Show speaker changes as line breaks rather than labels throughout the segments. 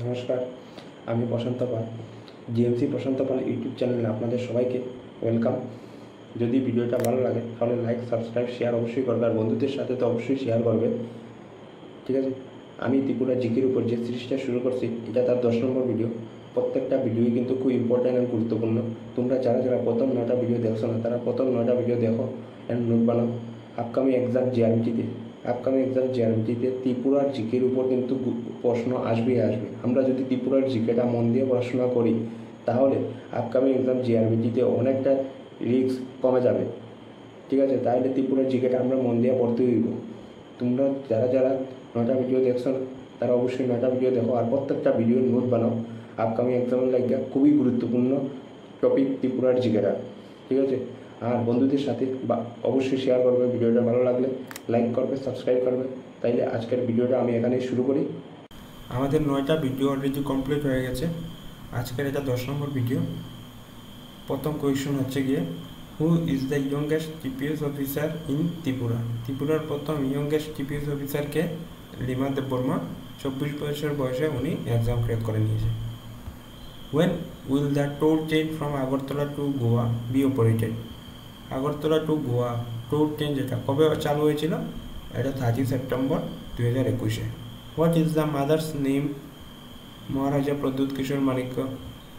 নমস্কার, আমি প্রশান্ত পাল। জিএমসি প্রশান্ত পাল ইউটিউব চ্যানেলে আপনাদের সবাইকে ওয়েলকাম। যদি ভিডিওটা ভালো লাগে তাহলে লাইক, সাবস্ক্রাইব, শেয়ার অবশ্যই করবে, আর বন্ধুদের সাথে তো অবশ্যই শেয়ার করবে। ঠিক আছে, আমি ত্রিপুরা জিকের উপর যে সিরিজটা শুরু করছি এটা তার 10 নম্বর ভিডিও। প্রত্যেকটা ভিডিওই কিন্তু খুব ইম্পর্ট্যান্ট এবং গুরুত্বপূর্ণ। তোমরা যারা যারা প্রথম 9টা ভিডিও দেখছো না, তারা প্রথম 9টা ভিডিও দেখো অ্যান্ড নোট বানাও। আপকামিং এক্সাম জিআরএমটিতে ত্রিপুরার জিকের উপর কিন্তু প্রশ্ন আসবে। আমরা যদি ত্রিপুরার জিকেটা মন দিয়ে পড়াশোনা করি তাহলে আপকামিং এক্সাম জিআরএমটিতে অনেকটা রিস্ক কমে যাবে। ঠিক আছে, তাহলে ত্রিপুরার জিকেটা আমরা মন দিয়ে পড়তে হইব। তোমরা যারা যারা 9টা ভিডিও দেখছো না, তারা অবশ্যই 9টা ভিডিও দেখো আর প্রত্যেকটা ভিডিওর নোট বানাও। আপকামিং এক্সামের লাগে খুবই গুরুত্বপূর্ণ টপিক ত্রিপুরার জিকেটা। ঠিক আছে, আর বন্ধুদের সাথে অবশ্যই শেয়ার করবে। ভিডিওটা ভালো লাগলে লাইক করবে, সাবস্ক্রাইব করবে। তাইলে আজকের ভিডিওটা আমি এখানেই শুরু করি। আমাদের 9টা ভিডিও অলরেডি কমপ্লিট হয়ে গেছে। আজকের এটা 10 নম্বর ভিডিও। প্রথম কোয়েশ্চন হচ্ছে গিয়ে, who is the youngest TPS officer in Tripura? ত্রিপুরার প্রথম ইয়ংগেস্ট টিপিএস অফিসারকে লিমা দেববর্মা। 24 বছর বয়সে উনি এক্সাম ক্র্যাক করে নিয়েছে। When will the toll chain from Agartala to Goa be operated? Agartala to Goa টোল ট্রেন যেটা কবে চালু হয়েছিল? এটা 30 সেপ্টেম্বর 2021-এ। What is the mother's name? Maharaja Pradyot Kishore Manikya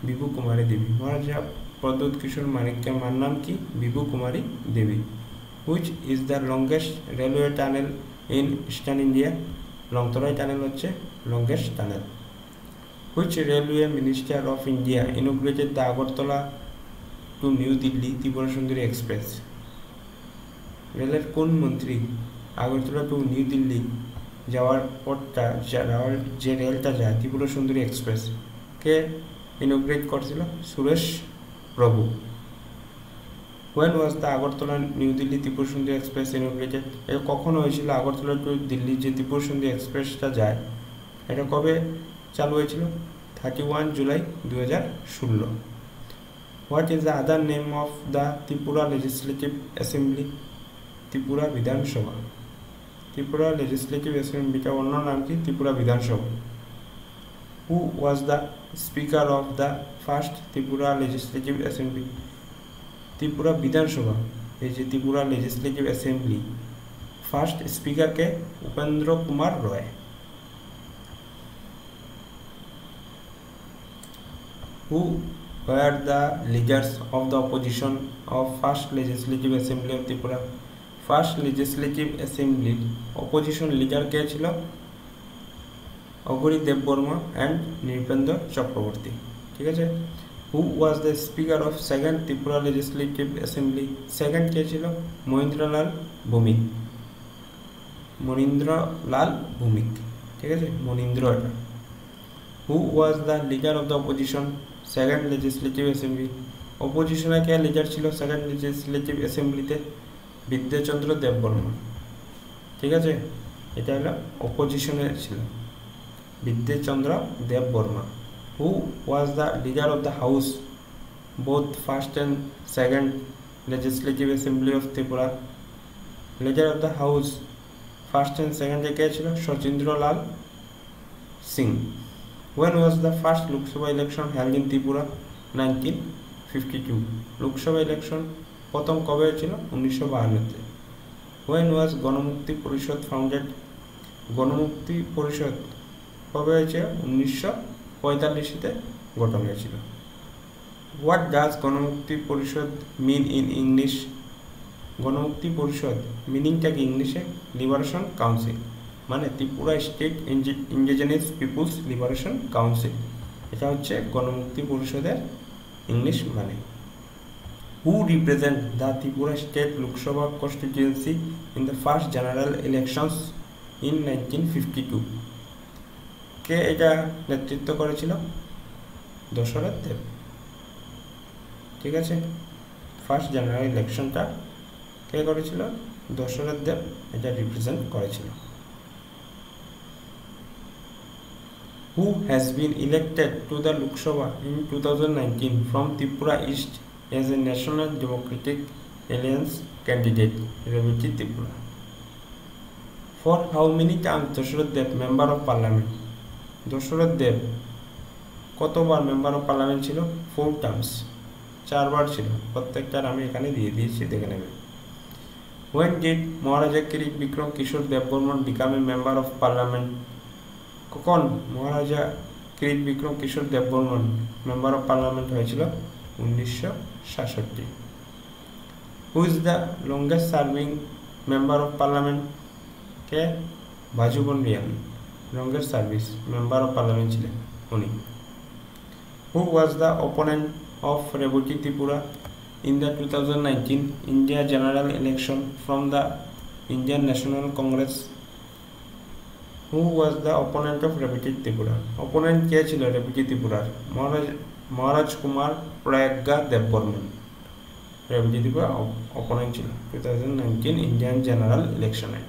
Bibhu Kumari Devi. Maharaja Pradyot Kishore মাণিক্যের মার নাম কি? Bibhu Kumari Devi. Which is the longest railway tunnel in eastern India? Longtharai tunnel হচ্ছে longest tunnel. Which railway minister of India inaugurated the Agartala to New Delhi Tripura Sundari Express? রেলের কোন মন্ত্রী আগরতলা টু নিউ দিল্লি যাওয়ার পথটা যে রেলটা যায় ত্রিপুরা সুন্দরী এক্সপ্রেস কে ইনোগ্রেট করছিল? সুরেশ প্রভু। When was the Agartala new Delhi Tripura Sundari express ইনোগ্রেটেড? এটা কখন হয়েছিল? আগরতলা টু দিল্লি যে ত্রিপুরা সুন্দরী এক্সপ্রেসটা যায় এটা কবে চালু হয়েছিল? 31 July 2016। What is the other name of the Tripura Legislative Assembly? Tripura বিধানসভা। ত্রিপুরা লেজিসলেটিভ অ্যাসেম্বলিটা অন্য নাম কি? ত্রিপুরা বিধানসভা। Who was the Speaker of the first Tripura Legislative Assembly? Tripura বিধানসভা, এই যে ত্রিপুরা লেজিসলেটিভ অ্যাসেম্বলি, ফার্স্ট স্পিকারকে Upendra Kumar Roy. Who were the leaders of the opposition of first legislative assembly of Tripura? First legislative অ্যাসেম্বলির অপোজিশন লিডার কে ছিল? অঘরী দেববর্মা অ্যান্ড নৃপেন্দ্র চক্রবর্তী। ঠিক আছে। Who was the speaker of second Tripura legislative assembly? Second কে ছিল? মনীন্দ্রলাল ভৌমিক। ঠিক আছে, মনীন্দ্র এটা। Who was the leader of the opposition second legislative assembly? অপোজিশনের কে লিডার ছিল সেকেন্ড লেজিসলেটিভ অ্যাসেম্বলিতে? বিদ্যাচন্দ্র দেববর্মা। ঠিক আছে, এটা হলো অপোজিশনের ছিল Bidyachandra Debbarma. Who was the leader of the house both first and second legislative assembly of Tripura? Leader of the house first and সেকেন্ডে কে ছিল? সচিন্দ্রলাল Singh. When was the first Lok Sabha election held in Tripura? 1952। Lok Sabha election প্রথম কবে হয়েছিল? 1952-তে। When was গণমুক্তি পরিষদ founded? গণমুক্তি পরিষদ কবে হয়েছে? 1945-তে গঠন হয়েছিল। What does গণমুক্তি পরিষদ mean in English? গণমুক্তি পরিষদ মিনিংটা কি ইংলিশে? লিবারেশন কাউন্সিল, মানে Tripura state indigenous people's liberation council, এটা হচ্ছে গণমুক্তি পরিষদের ইংলিশ মানে। Who represent the Tripura state Lok Sabha constituency in the first general elections in 1952? কে এটা নেতৃত্ব করেছিল? দশরথ দেব। ঠিক আছে, ফার্স্ট জেনারেল ইলেকশনটা কে করেছিল? দশরথ দেব এটা রিপ্রেজেন্ট করেছিল। Who has been elected to the Lok Sabha in 2019 from Tripura East as a National Democratic Alliance candidate, Revati Tripura? For how many terms Dasharath Dev, Member of Parliament? Dasharath Dev
কতবার member of parliament ছিল? 4 terms, 4 বার ছিল। প্রত্যেকটার আমি এখানে দিয়ে দিয়েছি, দেখে নেবেন। When did Maharaja Kirit Vikram Kishore Debbarman become a member of parliament? কখন মহারাজা কিরিট বিক্রম কিশোর দেববর্মন মেম্বার অফ পার্লামেন্ট হয়েছিল? 1966। Who is the longest serving member of parliament? কে? বাজুবন longest service member of parliament ছিলেন উনি। Who was the opponent of Reboti Tripura in the 2019 India general election from the Indian National Congress? Who was the opponent of Reboti Tripura? Opponent কে ছিল রেবতি ত্রিপুরার? মহারাজ Kumar প্রয়াজ্ঞা Debbarman রেবতি Tripura opponent ছিল 2019 Indian general election A.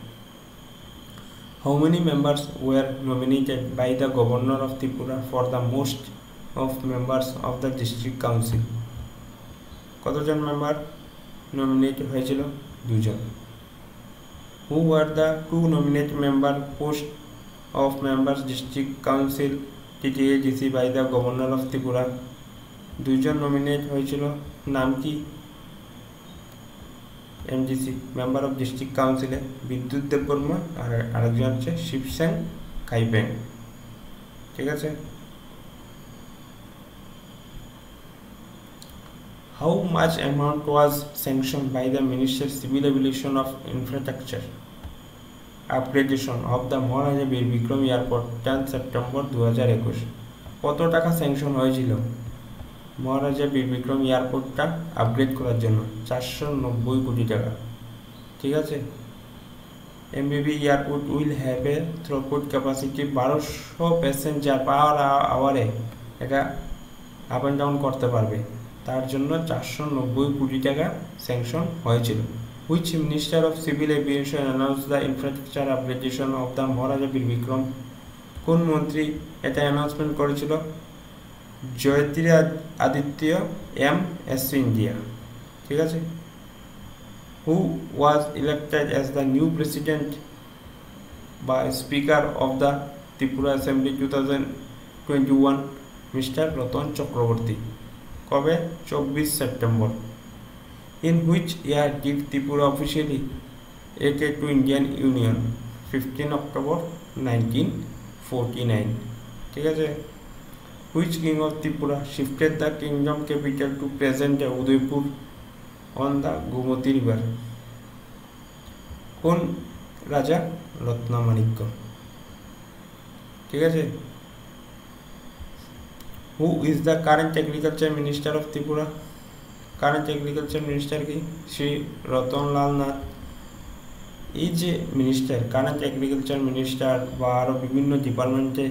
How many members were nominated by the governor of Tripura for the most of members of the district council? কতজন member nominate হয়েছিল? 2 জন। Who were the 2 nominated member post of members district council TTADC by the governor of Tripura? 2 জন nominate হয়েছিল, নাম কি? MDC member of district কাউন্সিলে বিদ্যুৎ দেববর্মা আর আরেকজন হচ্ছে শিবসেন কাইপেন। ঠিক আছে। How much amount was sanctioned by the Minister Civil Aviation of Infrastructure upgradation of the Maharaja Bir Bikram Airport 10 September 2021? কত টাকা স্যাংশন হয়েছিল মহারাজা বীর বিক্রম এয়ারপোর্টটা আপগ্রেড করার জন্য? 490 কোটি টাকা। ঠিক আছে। MBB airport will have a throughput capacity 1200 passenger per আওয়ারে, এটা আপ অ্যান্ড ডাউন করতে পারবে, তার জন্য 490 কোটি টাকা স্যাংশন হয়েছিল। Which minister of civil aviation announce the infrastructure upgradation of the Maharaja Bir Bikram? কোন মন্ত্রী এটা অ্যানাউন্সমেন্ট করেছিল? Jyotiraditya MS India. ঠিক আছে। Who was elected as the new president by Speaker of the Tripura Assembly 2021? Mr. Ratan Chakraborty. কবে? 24 September. In which year did Tripura officially added to Indian Union? 15 October 1949। ঠিক আছে। Which king of Tripura shifted the kingdom capital to present-day Udaipur on the Gomati river? কোন রাজা? রত্নমাণিক্য। ঠিক আছে। Who is the current agriculture minister of Tripura? Current agriculture minister কি? শ্রী রতনলাল নাথ। এই যে minister, current agriculture minister বা আরও বিভিন্ন ডিপার্টমেন্টে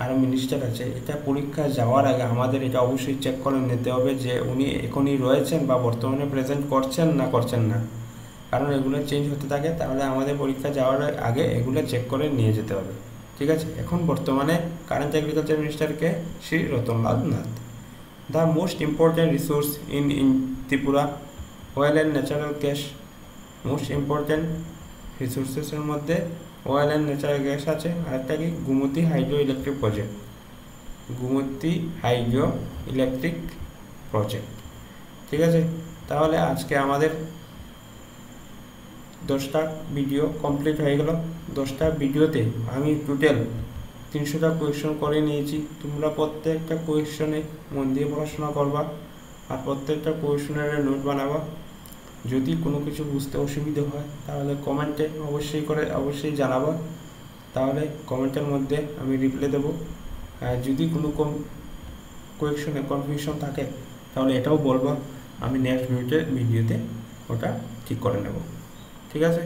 আরও মিনিস্টার আছে, এটা পরীক্ষা যাওয়ার আগে আমাদের এটা অবশ্যই চেক করে নিতে হবে যে উনি এখনই রয়েছেন বা বর্তমানে প্রেজেন্ট করছেন না, কারণ এগুলো চেঞ্জ হতে থাকে, তাহলে আমাদের পরীক্ষা যাওয়ার আগে এগুলো চেক করে নিয়ে যেতে হবে। ঠিক আছে। এখন বর্তমানে কারেন্ট এগ্রিকালচার মিনিস্টারকে Shri Ratanlal Nath. The most important resource in Tripura? Oil and natural gas. Most important রিসোর্সেসের মধ্যে অয়েল অ্যান্ড ন্যাচারাল গ্যাস আছে। আরেকটা কি? Gomati hydro electric project. Gomati hydro electric project. ঠিক আছে। তাহলে আজকে আমাদের 10টা ভিডিও কমপ্লিট হয়ে গেল। 10টা ভিডিওতে আমি টোটাল 300টা কোয়েশ্চন করে নিয়েছি। তোমরা প্রত্যেকটা কোয়েশ্চনে মন দিয়ে পড়াশোনা করবা আর প্রত্যেকটা কোয়েশ্চনের নোট বানাবা। যদি কোনো কিছু বুঝতে অসুবিধা হয় তাহলে কমেন্টে অবশ্যই জানাবা, তাহলে কমেন্টের মধ্যে আমি রিপ্লাই দেবো। আর যদি কোনো কোয়েশ্চনে কনফিউশন থাকে তাহলে এটাও বলবা, আমি নেক্সট ভিডিওতে ওটা ঠিক করে নেব। ঠিক আছে।